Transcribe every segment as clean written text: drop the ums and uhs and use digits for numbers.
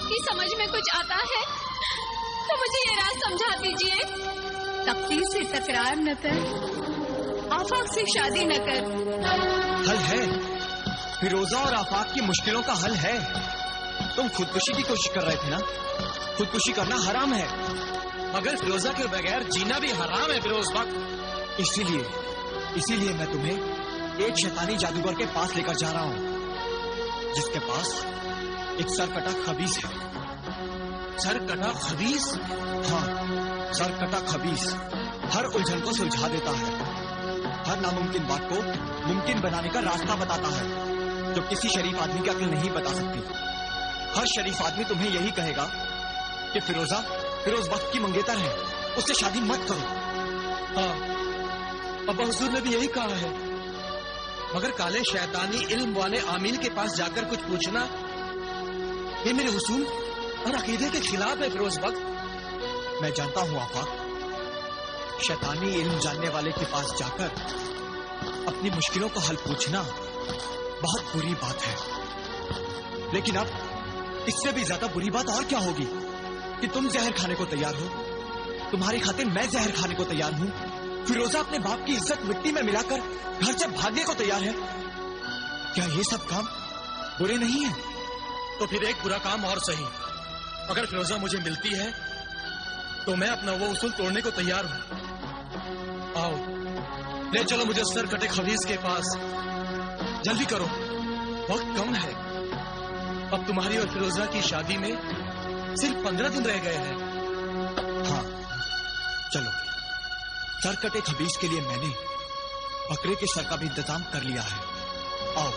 आपकी समझ में कुछ आता है तो मुझे ये राज समझा दीजिए। तकदीर से तकरार न कर, आफाक से शादी न कर। हल है, फिरोजा और आफाक की मुश्किलों का हल है। तुम खुदकुशी की कोशिश कर रहे थे ना? खुदकुशी करना हराम है, मगर फिरोजा के बगैर जीना भी हराम है फिरोज बख्त। इसीलिए मैं तुम्हें एक शैतानी जादूगर के पास लेकर जा रहा हूँ, जिसके पास एक सरकटा खबीस है। सरकटा खबीस? हाँ, सरकटा खबीस हर उलझन को सुलझा देता है, हर नामुमकिन बात को मुमकिन बनाने का रास्ता बताता है, जो किसी शरीफ आदमी की अक्ल नहीं बता सकती। हर शरीफ आदमी तुम्हें यही कहेगा कि फिरोज वक्त की मंगेतर है, उससे शादी मत करो। हाँ, अब्बा हुजूर ने भी यही कहा है, मगर काले शैतानी इल्म वाले आमील के पास जाकर कुछ पूछना ये मेरे उसूल और अकीदे के खिलाफ है फिरोज वक्त। मैं जानता हूँ आफाक, शैतानी इल्म जानने वाले के पास जाकर अपनी मुश्किलों का हल पूछना बहुत बुरी बात है, लेकिन अब इससे भी ज्यादा बुरी बात और क्या होगी कि तुम जहर खाने को तैयार हो। तुम्हारी खातिर मैं जहर खाने को तैयार हूँ। फिरोजा अपने बाप की इज्जत मिट्टी में मिलाकर घर से भागने को तैयार है। क्या ये सब काम बुरे नहीं है? तो फिर एक बुरा काम और सही, अगर फिरोजा मुझे मिलती है तो मैं अपना वो उसूल तोड़ने को तैयार हूँ। आओ, ले चलो मुझे सरकटे खबीस के पास। जल्दी करो, वक्त कम है। अब तुम्हारी और फिरोजा की शादी में सिर्फ 15 दिन रह गए हैं। हाँ, चलो। सरकटे खबीस के लिए मैंने बकरे के सर का भी इंतजाम कर लिया है। आओ।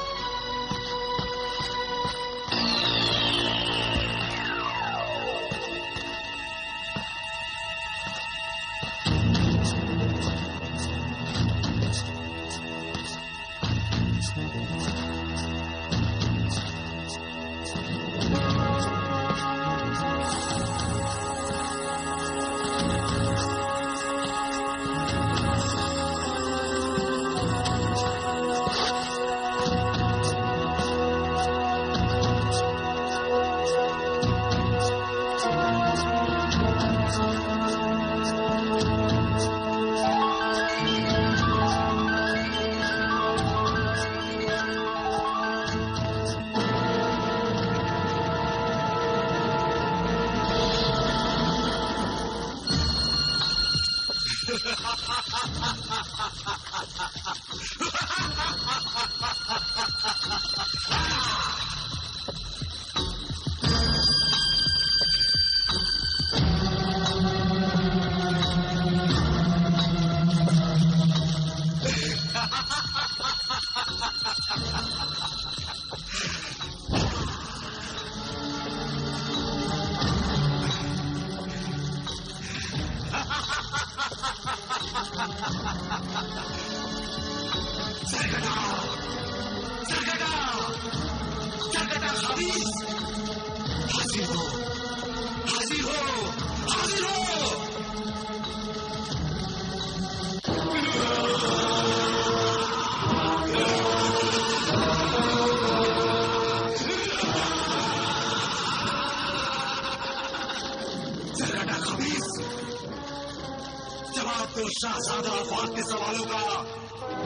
शाहजादा आफाक के सवालों का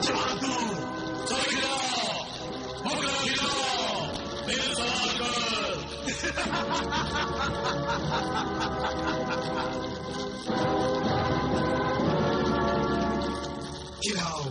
जवाब दो। मेरे सवाल कर खिलाओ।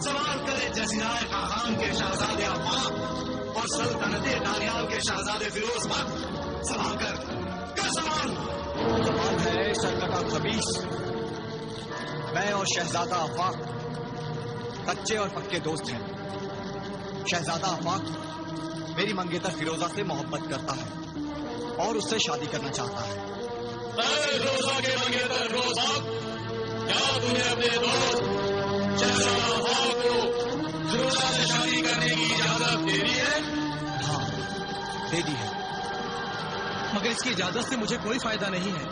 सवाल करे जज़ीराए खान के शहजादे आफाक और सल्तनते दानियाल के शहजादे फिरोज बख्त। सवाल कर सवाल। सवाल है सरकटा खबीस, मैं और शहजादा आफाक कच्चे और पक्के दोस्त हैं। शहजादा आफाक मेरी मंगेतर फिरोजा से मोहब्बत करता है और उससे शादी करना चाहता है। फिरोजा के मंगेतर फिरोज बख्त, तूने अपने दोस्त शहजादा आफाक को फिरोजा से शादी करने की इजाजत दे दी है? हाँ, दे दी है। मगर इसकी इजाजत से मुझे कोई फायदा नहीं है,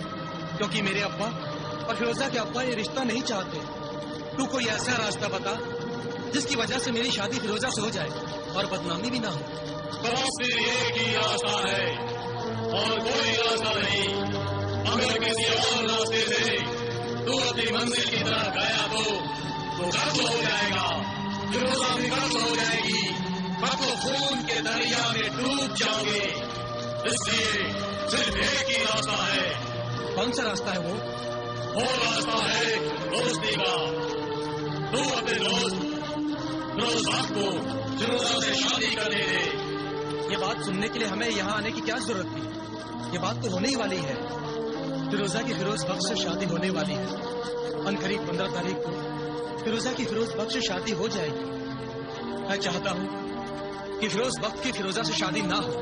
क्योंकि मेरे अब्बा और फिरोजा के अब्बा ये रिश्ता नहीं चाहते। तू कोई ऐसा रास्ता बता जिसकी वजह से मेरी शादी फिरोजा से हो जाए और बदनामी भी ना हो। बस फिर एक ही रास्ता है और कोई रास्ता नहीं। अगर किसी और रास्ते से तू अपनी मंजिल की तरफ गया तो कर्ज हो जाएगा, फिरोजा भी कर्ज हो जाएगी, मैं तो खून के दरिया में डूब जाओगे। इसलिए सिर्फ एक ही रास्ता है। कौन सा रास्ता है वो रास्ता है दोस्ती का। तू अपने दोस्त फिरोजा को फिरोजा से शादी करने दे। ये बात सुनने के लिए हमें यहाँ आने की क्या जरूरत थी? ये बात तो होने ही वाली है। फिरोजा की फिरोज बख्श से शादी होने वाली है। अनकरीब 15 तारीख को फिरोजा की फिरोज बख्श से शादी हो जाएगी। मैं चाहता हूँ कि फिरोज बख्श की फिरोजा से शादी ना हो,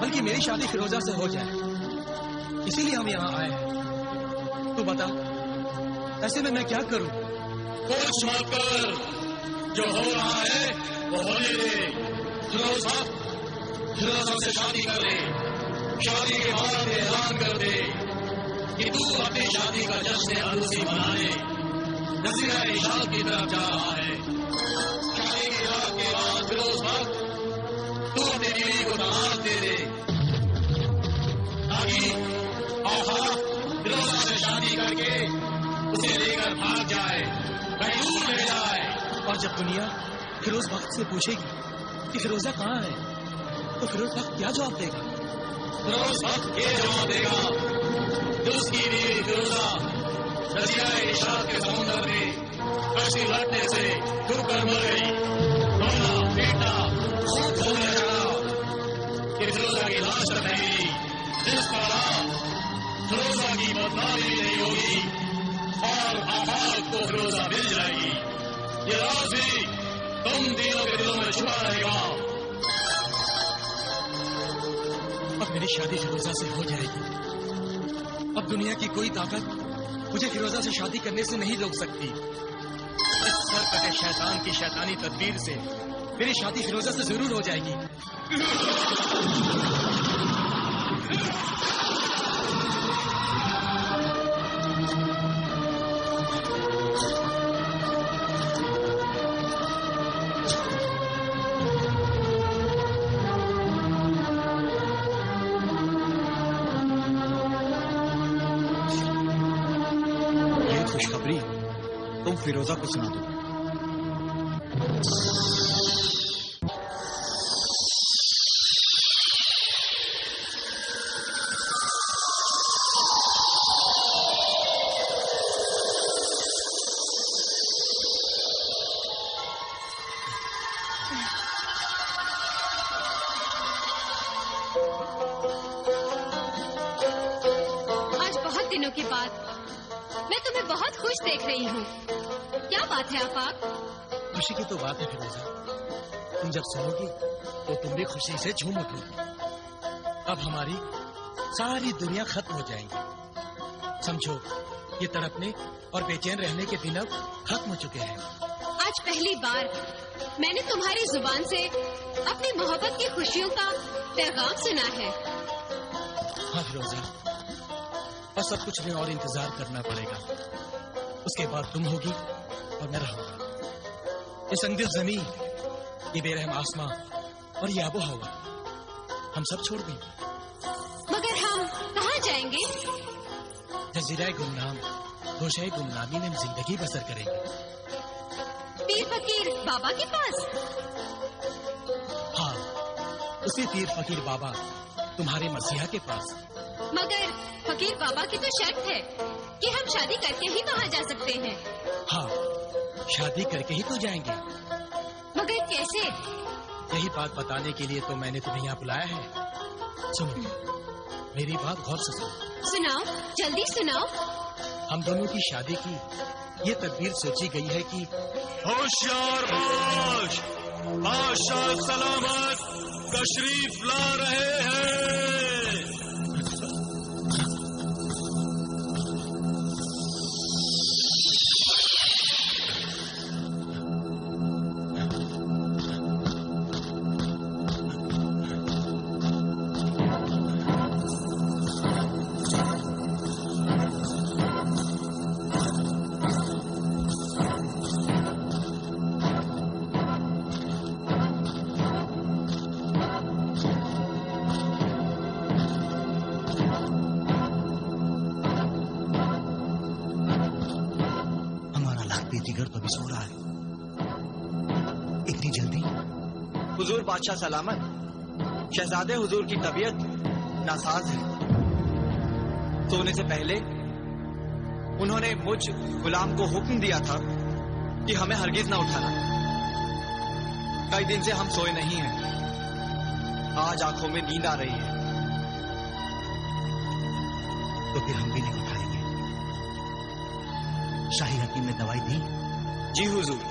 बल्कि मेरी शादी फिरोजा से हो जाए। इसीलिए हम यहाँ आए हैं। तू बता, ऐसे में मैं क्या करूँ? कुछ मत कर, जो हो रहा है वो होने दे। फिरोजा से शादी कर ले। शादी के बाद ऐलान कर दे कि तू अपनी शादी का जश्न अरूसी मनाने जजीरा इशाक की तरफ जा रहा है। शादी की रात के बाद फिरोजा तू अपनी बीवी को तलाक दे दे, ताकि आफाक फिरोजा से शादी करके उसे लेकर भाग जाए, कहीं दूर ले जाए। और जब दुनिया फिरोज बख्श से पूछेगी कि फिरोजा कहाँ है, तो फिरोज बख्श क्या जवाब देगा? फिरोज बख्श ये जवाब देगा कि उसकी बीवी फिरोजा जजीरा इशाक के समुद्र में कश्ती लड़ने से डूबकर मर गई। रोना पीटना खूब होने लगा कि फिरोजा की लाश रहेगी, जिस तरह फिरोजा की बदनामी भी नहीं होगी और आफाक को फिरोजा मिल जाएगी। ये राज भी तुम तीनों के दिलों में छुपा रहेगा। अब मेरी शादी फिरोजा से हो जाएगी। अब दुनिया की कोई ताकत मुझे फिरोजा से शादी करने से नहीं रोक सकती। इस सरकटे शैतान की शैतानी तदबीर से मेरी शादी फिरोजा से जरूर हो जाएगी। खुशखबरी तुम फिरोजा को सुना दो। आज बहुत दिनों के बाद मैं तुम्हें बहुत खुश देख रही हूँ। क्या बात है आफाक? खुशी की तो बात है फिरोजा। तुम जब सोओगी तो तुम भी खुशी से झूम उठोगी। अब हमारी सारी दुनिया खत्म हो जाएगी। समझो, ये तड़पने और बेचैन रहने के दिन अब खत्म हो चुके हैं। आज पहली बार मैंने तुम्हारी जुबान से अपनी मोहब्बत की खुशियों का पैगाम सुना है। हाँ फिरोजा, बस सब कुछ में और इंतजार करना पड़ेगा। उसके बाद तुम होगी और मैं रहूंगा। ये संदिग्ध जमीन, ये बेरहम आसमां और ये आबो हवा हम सब छोड़ देंगे। मगर हम कहाँ जाएंगे? जजीरा गुमनाम, गोशाए गुमनामी में हम जिंदगी बसर करेंगे। पीर फकीर बाबा के पास? हाँ, उसी पीर फकीर बाबा तुम्हारे मसीहा के पास। मगर फकीर बाबा की तो शर्त है कि हम शादी करके ही वहाँ जा सकते हैं। हाँ, शादी करके ही तो जाएंगे। मगर कैसे? यही बात बताने के लिए तो मैंने तुम्हें यहाँ बुलाया है। सुनो, मेरी बात गौर से सुनो। सुनाओ, जल्दी सुनाओ। हम दोनों की शादी की ये तदबीर सोची गई है कि होशियार बाश, बादशाह सलामत तशरीफ ला रहे हैं। बेजिगर तो अभी सो रहा है। इतनी जल्दी? हुजूर बादशाह सलामत, शहजादे हुजूर की तबीयत नासाज है। सोने से पहले उन्होंने मुझ गुलाम को हुक्म दिया था कि हमें हरगिज ना उठाना। कई दिन से हम सोए नहीं हैं। आज आंखों में नींद आ रही है। तो फिर हम भी नहीं उठाएंगे। शाही हकीम ने दवाई दी? जी हुजूर।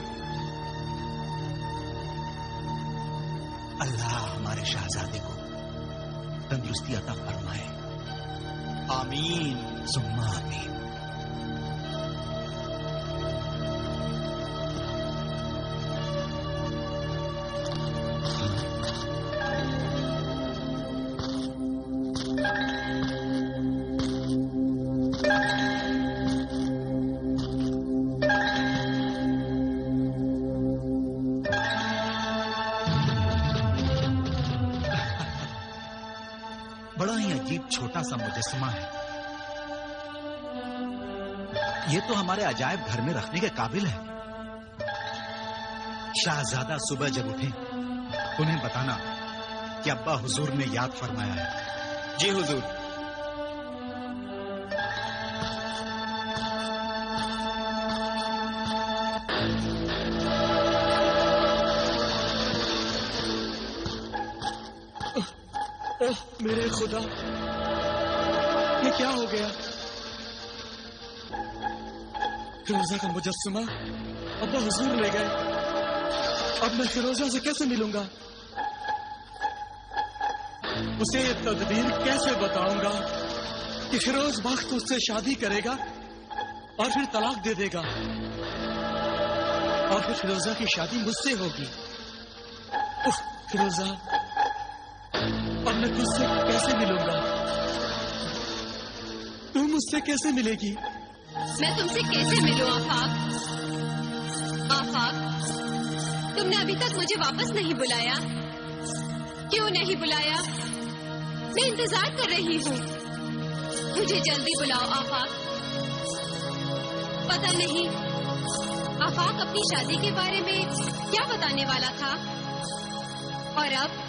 अल्लाह हमारे शहजादे को तंदुरुस्ती अता फरमाए। आमीन सुम्मा आमीन। बड़ा ही अजीब छोटा सा मुजस्समा है। ये तो हमारे अजायब घर में रखने के काबिल है। शाहजादा सुबह जब उठे उन्हें बताना कि अब्बा हुजूर ने याद फरमाया है। जी हुजूर। ओह मेरे खुदा, ये क्या हो गया? फिरोजा का मुजस्समा अब्बा हुजूर ले गए। अब मैं फिरोजा से कैसे मिलूंगा? उसे ये तदबीर कैसे बताऊंगा कि फिरोज बख्त उससे शादी करेगा और फिर तलाक दे देगा और फिर फिरोजा की शादी मुझसे होगी। उफ, फिरोजा, अब मैं तुझसे कैसे मिलूंगा? तू मुझसे कैसे मिलेगी? मैं तुमसे कैसे मिलूं आफाक? आफाक, तुमने अभी तक मुझे वापस नहीं बुलाया। क्यों नहीं बुलाया? मैं इंतजार कर रही हूँ। मुझे जल्दी बुलाओ आफाक। पता नहीं आफाक अपनी शादी के बारे में क्या बताने वाला था। और अब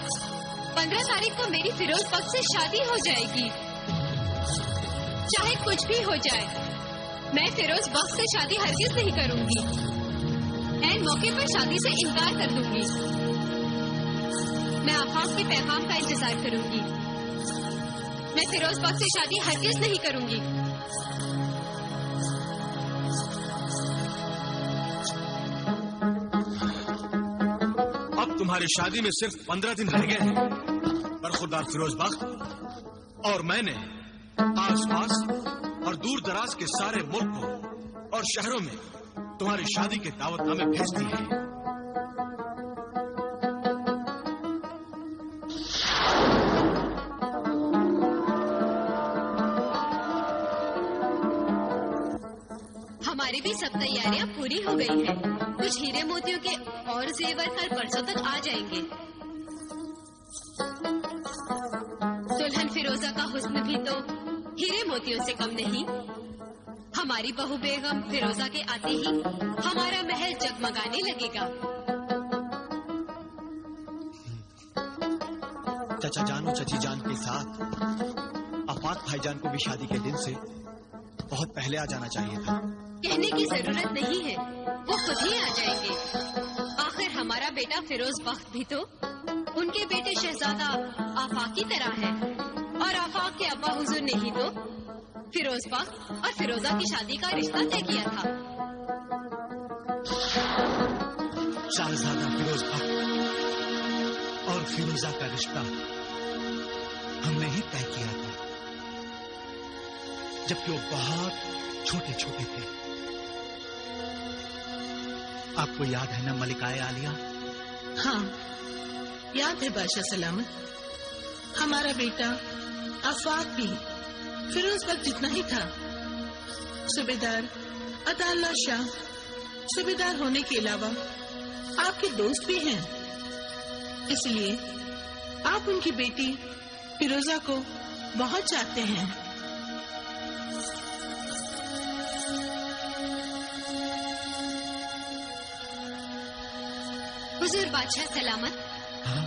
15 तारीख को मेरी फिरोज बख्त से शादी हो जाएगी। चाहे कुछ भी हो जाए, मैं फिरोज बख्त से शादी हरगिज नहीं करूंगी। ऐन मौके पर शादी से इनकार कर दूंगी। मैं आफाक के पैगाम का इंतजार करूंगी। मैं फिरोज बख्त से शादी हरगिज नहीं करूंगी। अब तुम्हारी शादी में सिर्फ 15 दिन रह गए हैं। बरखुरदार फिरोज बख्त और मैंने आसपास और दूर दराज के सारे मुल्कों और शहरों में तुम्हारी शादी के दावतनामे भेज दिए हैं। हमारी भी सब तैयारियां पूरी हो गई हैं। कुछ हीरे मोतियों के और जेवर कल परसों तक आ जाएंगे। दुल्हन फिरोजा का हुस्न भी तो हीरे मोतियों से कम नहीं। हमारी बहू बेगम फिरोजा के आते ही हमारा महल जगमगाने लगेगा। चाचा जान और चची जान के साथ आफाक भाईजान को भी शादी के दिन से बहुत पहले आ जाना चाहिए था। कहने की जरूरत नहीं है, वो खुद ही आ जाएंगे। आखिर हमारा बेटा फिरोज बख्त भी तो उनके बेटे शहजादा आफाक की तरह है। और आफाक के अब्बा हुजूर ने ही तो फिरोज बख्त और फिरोजा की शादी का रिश्ता तय किया था। शहजादा फिरोज बख्त और फिरोजा का रिश्ता हमने ही तय किया था, जबकि वो बहुत छोटे छोटे थे। आपको याद है ना मलिकाए आलिया? हाँ, याद है बादशाह सलामत। हमारा बेटा आफाक भी फिरोज बख्त जितना ही था। सूबेदार अताउल्लाह शाह सूबेदार होने के अलावा आपके दोस्त भी हैं, इसलिए आप उनकी बेटी फिरोजा को बहुत चाहते हैं। हुजूर बादशाह सलामत। हाँ?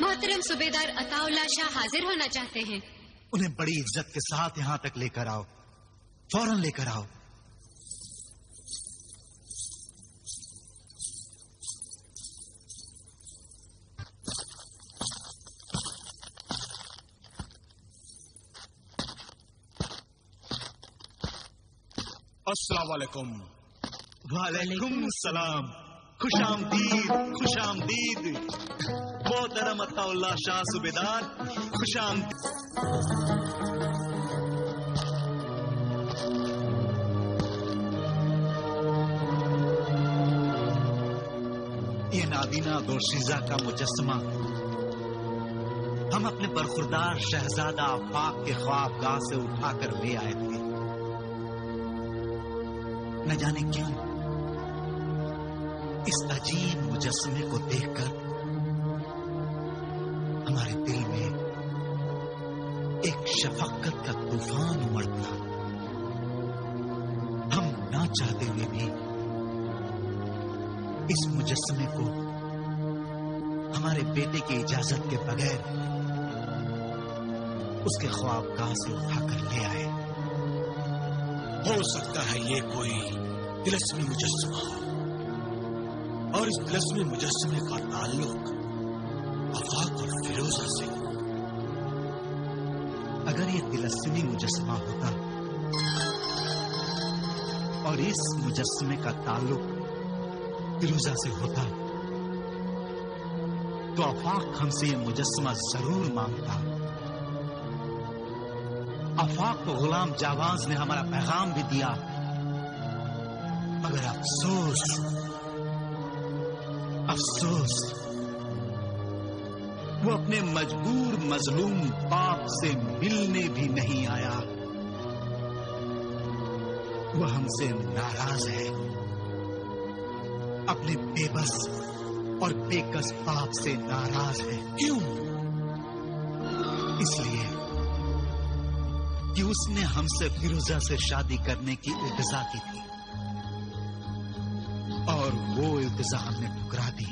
मोहतरम सूबेदार अताउल्ला शाह हाजिर होना चाहते हैं। उन्हें बड़ी इज्जत के साथ यहां तक लेकर आओ, फौरन लेकर आओ। अस्सलाम वालेकुम। वालेकुम सलाम। खुशामदीद, खुशामदीद। मोहतरम अताउल्ला शाह सूबेदार, खुशामदीद। ये नाबीना दोशीजा का मुजस्समा हम अपने बरखुरदार शहजादा आफाक के ख्वाबगाह से उठाकर ले आए थे। न जाने क्यों इस अजीब मुजस्समे को देखकर हमारे दिल में एक शफकत का तूफान उमड़ पड़ा। हम ना चाहते हुए भी इस मुजस्समे को हमारे बेटे की इजाजत के बगैर उसके ख्वाबगाह से उठाकर ले आए। हो सकता है ये कोई तिलस्मी मुजस्समा हो, और इस तिलस्मी मुजस्समे का ताल्लुक आफाक और फिरोजा से। अगर ये तिलस्मी मुजस्समा होता और इस मुजस्समे का ताल्लुक फिरोजा से होता तो आफाक हमसे ये मुजस्समा जरूर मांगता। आफाक को गुलाम जावाज ने हमारा पैगाम भी दिया, मगर अफसोस अफसोस वो अपने मजबूर मजलूम बाप से मिलने भी नहीं आया। वो हमसे नाराज है, अपने बेबस और बेकस बाप से नाराज है। क्यों? इसलिए कि उसने हमसे फिरोजा से शादी करने की इल्तिजा की थी और वो इल्तिजा हमने ठुकरा दी।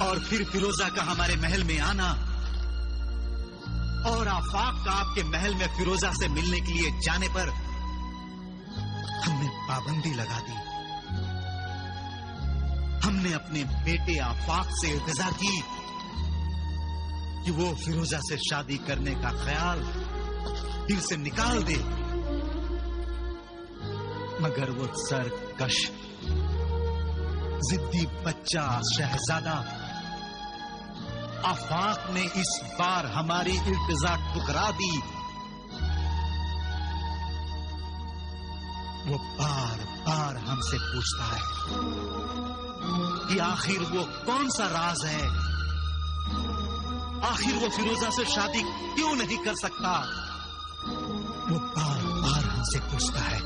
और फिर फिरोजा का हमारे महल में आना और आफाक का आपके महल में फिरोजा से मिलने के लिए जाने पर हमने पाबंदी लगा दी। हमने अपने बेटे आफाक से इल्तिजा की कि वो फिरोजा से शादी करने का ख्याल दिल से निकाल दे, मगर वो सरकश जिद्दी बच्चा शहजादा आफाक ने इस बार हमारी इल्तिजा ठुकरा दी। वो बार बार हमसे पूछता है कि आखिर वो कौन सा राज है, आखिर वो फिरोजा से शादी क्यों नहीं कर सकता। वो बार बार हमसे पूछता है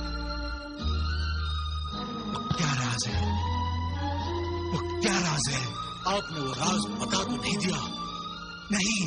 वो क्या राज है, वो क्या राज है। आपने वो राज बता तो नहीं दिया? नहीं,